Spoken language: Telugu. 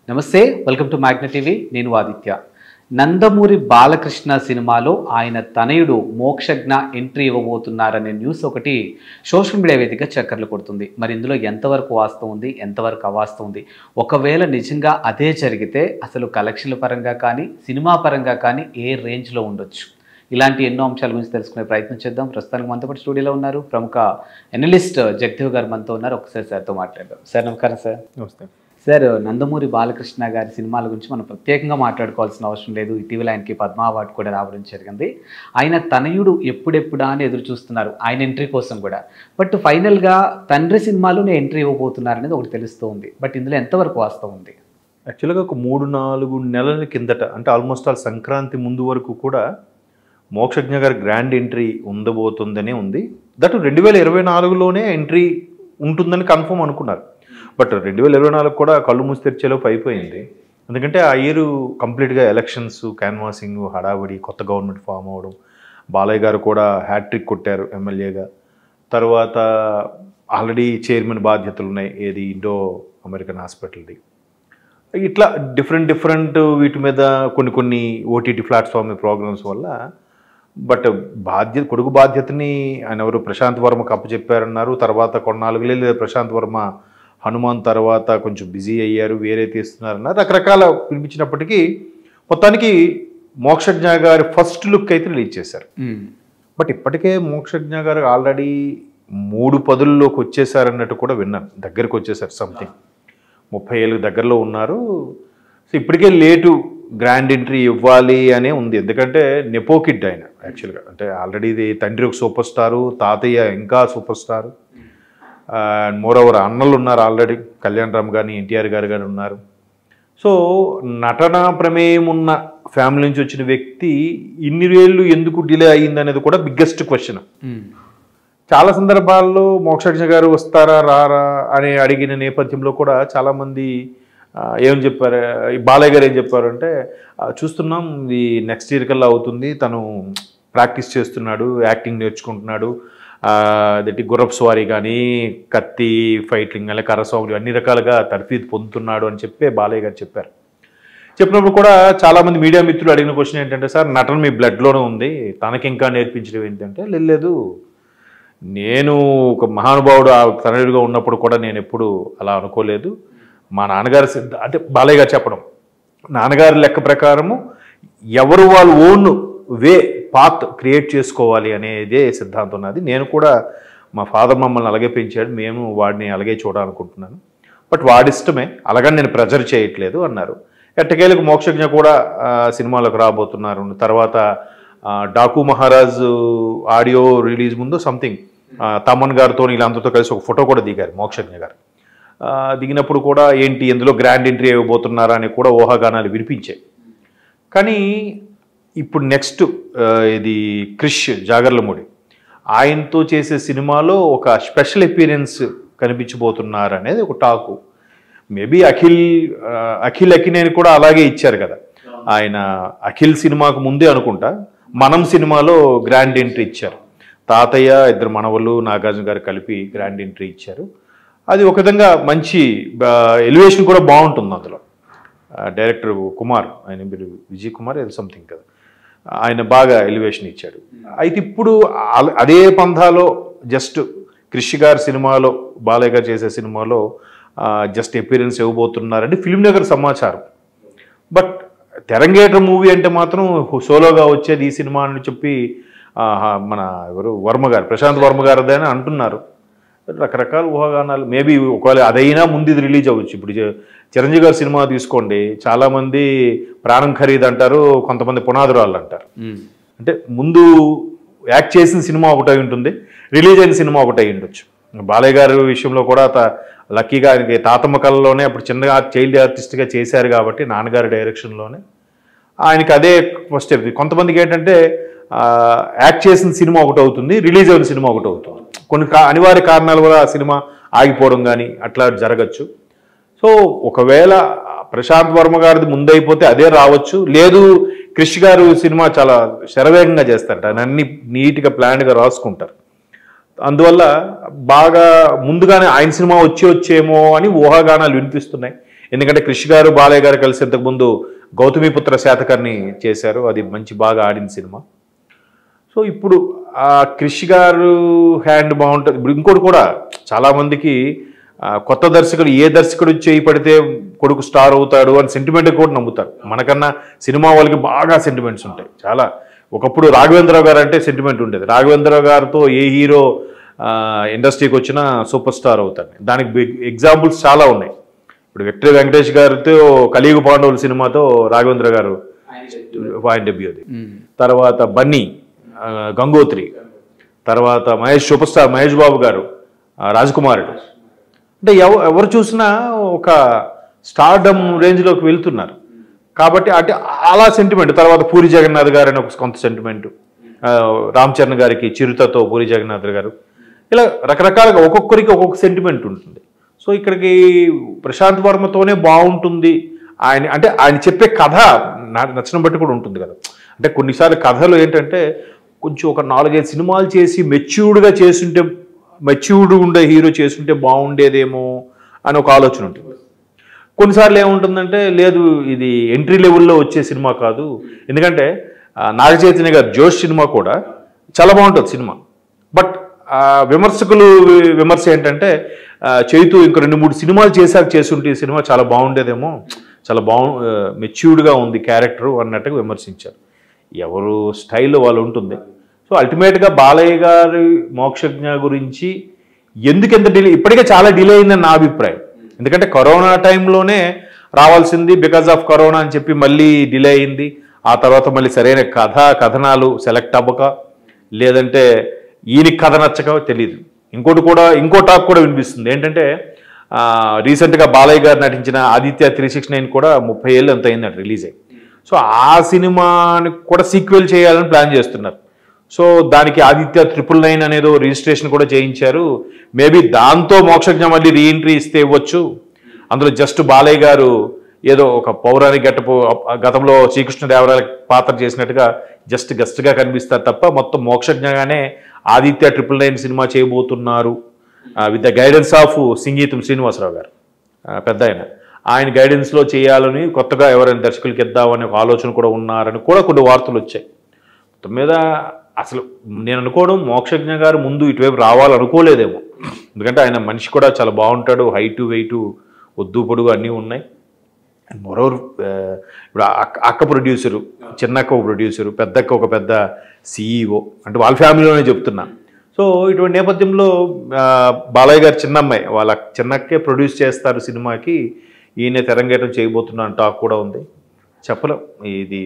నమస్తే, వెల్కమ్ టు మ్యాగ్నెట్ టీవీ. నేను ఆదిత్య. నందమూరి బాలకృష్ణ సినిమాలో ఆయన తనయుడు మోక్షజ్ఞ ఎంట్రీ ఇవ్వబోతున్నారనే న్యూస్ ఒకటి సోషల్ మీడియా వేదికగా చక్కర్లు కొడుతుంది. మరి ఇందులో ఎంతవరకు వాస్తవం ఉంది, ఎంతవరకు అవాస్తవం ఉంది? ఒకవేళ నిజంగా అదే జరిగితే అసలు కలెక్షన్ల పరంగా కానీ సినిమా పరంగా కానీ ఏ రేంజ్లో ఉండొచ్చు? ఇలాంటి ఎన్నో అంశాల గురించి తెలుసుకునే ప్రయత్నం చేద్దాం. ప్రస్తుతానికి మనతో పాటు స్టూడియోలో ఉన్నారు ప్రముఖ ఎనలిస్ట్ జగదేవ్ గారు మనతో ఉన్నారు. ఒకసారి సార్తో మాట్లాడదాం. సార్ నమస్కారం. సార్ నమస్తే సార్. నందమూరి బాలకృష్ణ గారి సినిమాల గురించి మనం ప్రత్యేకంగా మాట్లాడుకోవాల్సిన అవసరం లేదు. ఇటీవల ఆయనకి పద్మ అవార్డు కూడా రావడం జరిగింది. ఆయన తనయుడు ఎప్పుడెప్పుడా అని ఎదురు చూస్తున్నారు ఆయన ఎంట్రీ కోసం కూడా. బట్ ఫైనల్గా తండ్రి సినిమాలోనే ఎంట్రీ ఇవ్వబోతున్నారు అనేది ఒకటి తెలుస్తూ ఉంది. బట్ ఇందులో ఎంతవరకు వాస్తవం ఉంది? యాక్చువల్గా ఒక 3-4 నెలల కిందట, అంటే ఆల్మోస్ట్ ఆల్ సంక్రాంతి ముందు వరకు కూడా మోక్షజ్ఞ గారి గ్రాండ్ ఎంట్రీ ఉండబోతుందనే ఉంది. దట్ 2024లోనే ఎంట్రీ ఉంటుందని కన్ఫర్మ్ అనుకున్నారు. బట్ 2024 కూడా కళ్ళు మూసి తెరిచేలోపు అయిపోయింది. ఎందుకంటే ఆ ఇయర్ కంప్లీట్గా ఎలక్షన్స్, క్యాన్వాసింగ్, హడావిడి, కొత్త గవర్నమెంట్ ఫామ్ అవ్వడం, బాలయ్య గారు కూడా హ్యాట్రిక్ కొట్టారు ఎమ్మెల్యేగా. తర్వాత ఆల్రెడీ చైర్మన్ బాధ్యతలు ఉన్నాయి, ఏది ఇండో అమెరికన్ హాస్పిటల్ది. ఇట్లా డిఫరెంట్ వీటి మీద కొన్ని ఓటీటీ ప్లాట్ఫామ్ ప్రోగ్రామ్స్ వల్ల. బట్ కొడుకు బాధ్యతని ఆయన ఎవరు ప్రశాంత్ వర్మకు అప్పచెప్పారన్నారు. తర్వాత కొన్నాళ్ళుగా ప్రశాంత్ వర్మ హనుమాన్ తర్వాత కొంచెం బిజీ అయ్యారు, వేరే తీస్తున్నారన్నారు, రకరకాల పిలిపించినప్పటికీ మొత్తానికి మోక్షజ్ఞ గారి ఫస్ట్ లుక్ అయితే రిలీజ్ చేశారు. బట్ ఇప్పటికే మోక్షజ్ఞ గారు ఆల్రెడీ 3 పదుల్లోకి వచ్చేసారన్నట్టు కూడా విన్నాను. దగ్గరకు వచ్చేసారు, సంథింగ్ 30 ఏళ్ళ దగ్గరలో ఉన్నారు. సో ఇప్పటికే లేటు గ్రాండ్ ఎంట్రీ ఇవ్వాలి అనే ఉంది. ఎందుకంటే నెపోకిడ్ ఆయన యాక్చువల్గా. అంటే ఆల్రెడీ ఇది తండ్రి ఒక సూపర్ స్టారు, తాతయ్య ఇంకా సూపర్ స్టారు, అండ్ మోరోవర్ అన్నలు ఉన్నారు ఆల్రెడీ, కళ్యాణ్ రామ్ కానీ ఎన్టీఆర్ గారు కానీ ఉన్నారు. సో నటనా ప్రమేయం ఉన్న ఫ్యామిలీ నుంచి వచ్చిన వ్యక్తి ఇన్ని ఏళ్ళు ఎందుకు డిలే అయ్యింది అనేది కూడా బిగ్గెస్ట్ క్వశ్చన్. చాలా సందర్భాల్లో మోక్షజ్ఞ గారు వస్తారా రారా అని అడిగిన నేపథ్యంలో కూడా చాలామంది ఏం చెప్పారు, బాలయ్య గారు ఏం చెప్పారు అంటే, చూస్తున్నాం ఇది నెక్స్ట్ ఇయర్ కల్లా అవుతుంది, తను ప్రాక్టీస్ చేస్తున్నాడు, యాక్టింగ్ నేర్చుకుంటున్నాడు, అదేంటి గుర్రపు స్వారీ కానీ కత్తి ఫైటింగ్ కానీ కర్రసాగులు అన్ని రకాలుగా తర్ఫీదు పొందుతున్నాడు అని చెప్పి బాలయ్య గారు చెప్పారు. చెప్పినప్పుడు కూడా చాలామంది మీడియా మిత్రులు అడిగిన క్వశ్చన్ ఏంటంటే, సార్ నటన మీ బ్లడ్లోనే ఉంది, తనకి ఇంకా నేర్పించడం ఏంటంటే, లేదు నేను ఒక మహానుభావుడు తనయుడిగా ఉన్నప్పుడు కూడా నేను ఎప్పుడు అలా అనుకోలేదు. మా నాన్నగారు అంటే బాలయ్య గారు చెప్పడం, నాన్నగారి లెక్క ప్రకారము ఎవరు వాళ్ళు ఓన్ పాత్ క్రియేట్ చేసుకోవాలి అనేదే సిద్ధాంతం ఉన్నది. నేను కూడా మా ఫాదర్ మమ్మల్ని అలాగే పెంచాడు, మేము వాడిని అలాగే చూడాలనుకుంటున్నాను. బట్ వాడిష్టమే, అలాగని నేను ప్రెజర్ చేయట్లేదు అన్నారు. ఎట్టకేలకు మోక్షజ్ఞ కూడా సినిమాలకు రాబోతున్నారు. తర్వాత డాకు మహారాజ్ ఆడియో రిలీజ్ ముందు సంథింగ్ తమన్ గారితో వీళ్ళందరితో కలిసి ఒక ఫోటో కూడా దిగారు మోక్షజ్ఞ గారు. దిగినప్పుడు కూడా ఏంటి ఎందులో గ్రాండ్ ఎంట్రీ ఇవ్వబోతున్నారా అని కూడా ఊహాగానాలు వినిపించాయి. కానీ ఇప్పుడు నెక్స్ట్ ఇది క్రిష్ జాగర్లమూడి ఆయనతో చేసే సినిమాలో ఒక స్పెషల్ అపీరెన్స్ కనిపించబోతున్నారు అనేది ఒక టాకు. మేబీ అఖిల్ అకినేని కూడా అలాగే ఇచ్చారు కదా. ఆయన అఖిల్ సినిమాకు ముందే అనుకుంటా మనం సినిమాలో గ్రాండ్ ఎంట్రీ ఇచ్చారు. తాతయ్య, 2 మనవలు, నాగార్జున గారు కలిపి గ్రాండ్ ఎంట్రీ ఇచ్చారు. అది ఒక విధంగా మంచి ఎలివేషన్ కూడా బాగుంటుంది. అందులో డైరెక్టర్ కుమార్, ఆయన పేరు విజయ్ కుమార్ ఏదో సంథింగ్ కదా, ఆయన బాగా ఎలివేషన్ ఇచ్చాడు. అయితే ఇప్పుడు అదే పంథాలో జస్ట్ క్రిష్ గారి సినిమాలో, బాలయ్య గారు చేసే సినిమాలో జస్ట్ అపీరెన్స్ ఇవ్వబోతున్నారంటే ఫిల్మ్ నగర్ సమాచారం. బట్ తెరంగేటర్ మూవీ అంటే మాత్రం సోలోగా వచ్చేది ఈ సినిమా అని చెప్పి మన ఎవరు వర్మ గారు, ప్రశాంత్ వర్మ గారిదని అంటున్నారు. రకరకాల ఊహాగానాలు. మేబీ ఒకవేళ అదైనా ముందు ఇది రిలీజ్ అవ్వచ్చు. ఇప్పుడు చిరంజీవి గారి సినిమా తీసుకోండి, చాలామంది ప్రాణం ఖరీదు అంటారు, కొంతమంది పునాదురాళ్ళు అంటారు. అంటే ముందు యాక్ట్ చేసిన సినిమా ఒకటై ఉంటుంది, రిలీజ్ అయిన సినిమా ఒకటై ఉండొచ్చు. బాలయ్య గారి విషయంలో కూడా లక్కీగా ఆయనకి తాతమ్మ కళలోనే అప్పుడు చిన్నగా చైల్డ్ ఆర్టిస్ట్గా చేశారు కాబట్టి నాన్నగారి డైరెక్షన్లోనే ఆయనకి అదే ఫస్ట్. కొంతమందికి ఏంటంటే యాక్ట్ చేసిన సినిమా ఒకటి అవుతుంది, రిలీజ్ అయిన సినిమా ఒకటి అవుతుంది. కొన్ని అనివార్య కారణాల వల్ల ఆ సినిమా ఆగిపోవడం కానీ అట్లా జరగచ్చు. సో ఒకవేళ ప్రశాంత్ వర్మ గారిది ముందైపోతే అదే రావచ్చు. లేదు క్రిష్ గారు సినిమా చాలా శరవేగంగా చేస్తారట, అన్ని నీట్గా ప్లాన్గా రాసుకుంటారు. అందువల్ల బాగా ముందుగానే ఆయన సినిమా వచ్చేమో అని ఊహాగానాలు వినిపిస్తున్నాయి. ఎందుకంటే క్రిష్ గారు బాలయ్య గారు కలిసి ఇంతకుముందు గౌతమిపుత్ర శాతకర్ణి చేశారు, అది మంచి బాగా ఆడిన సినిమా. సో ఇప్పుడు ఆ క్రిష్ గారు హ్యాండ్ బాగుంటుంది. ఇప్పుడు ఇంకోటి కూడా చాలామందికి కొత్త దర్శకుడు ఏ దర్శకుడు చేయి పడితే కొడుకు స్టార్ అవుతాడు అని సెంటిమెంట్ కూడా నమ్ముతారు. మనకన్నా సినిమా వాళ్ళకి బాగా సెంటిమెంట్స్ ఉంటాయి చాలా. ఒకప్పుడు రాఘవేంద్రరావు గారు అంటే సెంటిమెంట్ ఉండేది. రాఘవేంద్రరావు గారితో ఏ హీరో ఇండస్ట్రీకి వచ్చినా సూపర్ స్టార్ అవుతాడు. దానికి ఎగ్జాంపుల్స్ చాలా ఉన్నాయి. ఇప్పుడు విక్టరీ వెంకటేష్ గారితో కలియుగ పాండవుల సినిమాతో రాఘవేంద్ర గారు ఆయన డెబ్యూ అది. తర్వాత బన్నీ, గంగోత్రి, తర్వాత సూపర్ స్టార్ మహేష్ బాబు గారు రాజకుమారుడు. అంటే ఎవరు చూసినా ఒక స్టార్డమ్ రేంజ్లోకి వెళ్తున్నారు కాబట్టి అంటే అలా సెంటిమెంట్. తర్వాత పూరి జగన్నాథ్ గారు అని ఒక కొంత సెంటిమెంటు, రామ్ చరణ్ గారికి చిరుతతో పూరి జగన్నాథ్ గారు, ఇలా రకరకాలుగా ఒక్కొక్కరికి ఒక్కొక్క సెంటిమెంట్ ఉంటుంది. సో ఇక్కడికి ప్రశాంత్ వర్మతోనే బాగుంటుంది ఆయన అంటే ఆయన చెప్పే కథ నచ్చడం బట్టి కూడా ఉంటుంది కదా. అంటే కొన్నిసార్లు కథలు ఏంటంటే కొంచెం ఒక 4-5 సినిమాలు చేసి మెచ్యూర్డ్గా చేస్తుంటే, మెచ్యూర్డ్ ఉండే హీరో చేస్తుంటే బాగుండేదేమో అని ఒక ఆలోచన ఉంటుంది. కొన్నిసార్లు ఏముంటుందంటే లేదు ఇది ఎంట్రీ లెవెల్లో వచ్చే సినిమా కాదు. ఎందుకంటే నాగ చైతన్య గారు జోష్ సినిమా కూడా చాలా బాగుంటుంది సినిమా. బట్ విమర్శకులు విమర్శ ఏంటంటే చైతు ఇంకో 2-3 సినిమాలు చేస్తుంటే ఈ సినిమా చాలా బాగుండేదేమో, చాలా మెచ్యూర్డ్గా ఉంది క్యారెక్టరు అన్నట్టుగా విమర్శించారు. ఎవరు స్టైల్లో వాళ్ళు ఉంటుంది. సో అల్టిమేట్గా బాలయ్య గారి మోక్షజ్ఞ గురించి ఎందుకెంత డిలే, ఇప్పటికే చాలా డిలే అయిందని నా అభిప్రాయం. ఎందుకంటే కరోనా టైంలోనే రావాల్సింది, బికాజ్ ఆఫ్ కరోనా అని చెప్పి మళ్ళీ డిలే అయింది. ఆ తర్వాత మళ్ళీ సరైన కథనాలు సెలెక్ట్ అవ్వక, లేదంటే ఈయనకి కథ నచ్చక తెలియదు. ఇంకో టాక్ కూడా వినిపిస్తుంది ఏంటంటే రీసెంట్గా బాలయ్య గారు నటించిన ఆదిత్య 369 కూడా 30 ఏళ్ళు ఎంత అయిందంట రిలీజ్ అయ్యి. సో ఆ సినిమాని కూడా సీక్వెల్ చేయాలని ప్లాన్ చేస్తున్నారు. సో దానికి ఆదిత్య 999 అనేదో రిజిస్ట్రేషన్ కూడా చేయించారు. మేబీ దాంతో మోక్షజ్ఞ మళ్ళీ రీఎంట్రీ ఇస్తే ఇవ్వచ్చు. అందులో జస్ట్ బాలయ్య గారు ఏదో ఒక పౌరాణిక గతంలో శ్రీకృష్ణదేవరాయల పాత్ర చేసినట్టుగా జస్ట్ గెస్ట్గా కనిపిస్తారు తప్ప మొత్తం మోక్షజ్ఞగానే ఆదిత్య 999 సినిమా చేయబోతున్నారు. With the guidance of Singeetam Srinivasa Rao గారు, పెద్ద ఆయన గైడెన్స్లో చేయాలని కొత్తగా ఎవరైనా దర్శకులకి ఇద్దామని ఒక ఆలోచన కూడా ఉన్నారని కూడా కొన్ని వార్తలు వచ్చాయి. మొత్తం మీద అసలు నేను అనుకోవడం మోక్షజ్ఞ గారు ముందు ఇటువైపు రావాలనుకోలేదేమో. ఎందుకంటే ఆయన మనిషి కూడా చాలా బాగుంటాడు, హైటు వెయిటు ఒద్దు పొడుగు అన్నీ ఉన్నాయి. అండ్ మోరోవర్ ఇప్పుడు అక్క ప్రొడ్యూసరు, చిన్నక్క ఒక ప్రొడ్యూసరు, పెద్దక్క ఒక పెద్ద CEO, అంటే వాళ్ళ ఫ్యామిలీలోనే చెప్తున్నా. సో ఇటువంటి నేపథ్యంలో బాలయ్య గారు చిన్నమ్మాయి వాళ్ళ చిన్నక్కే ప్రొడ్యూస్ చేస్తారు సినిమాకి, ఈయన తెరంగేటం చేయబోతున్నా టాక్ కూడా ఉంది. చెప్పలేం ఇది.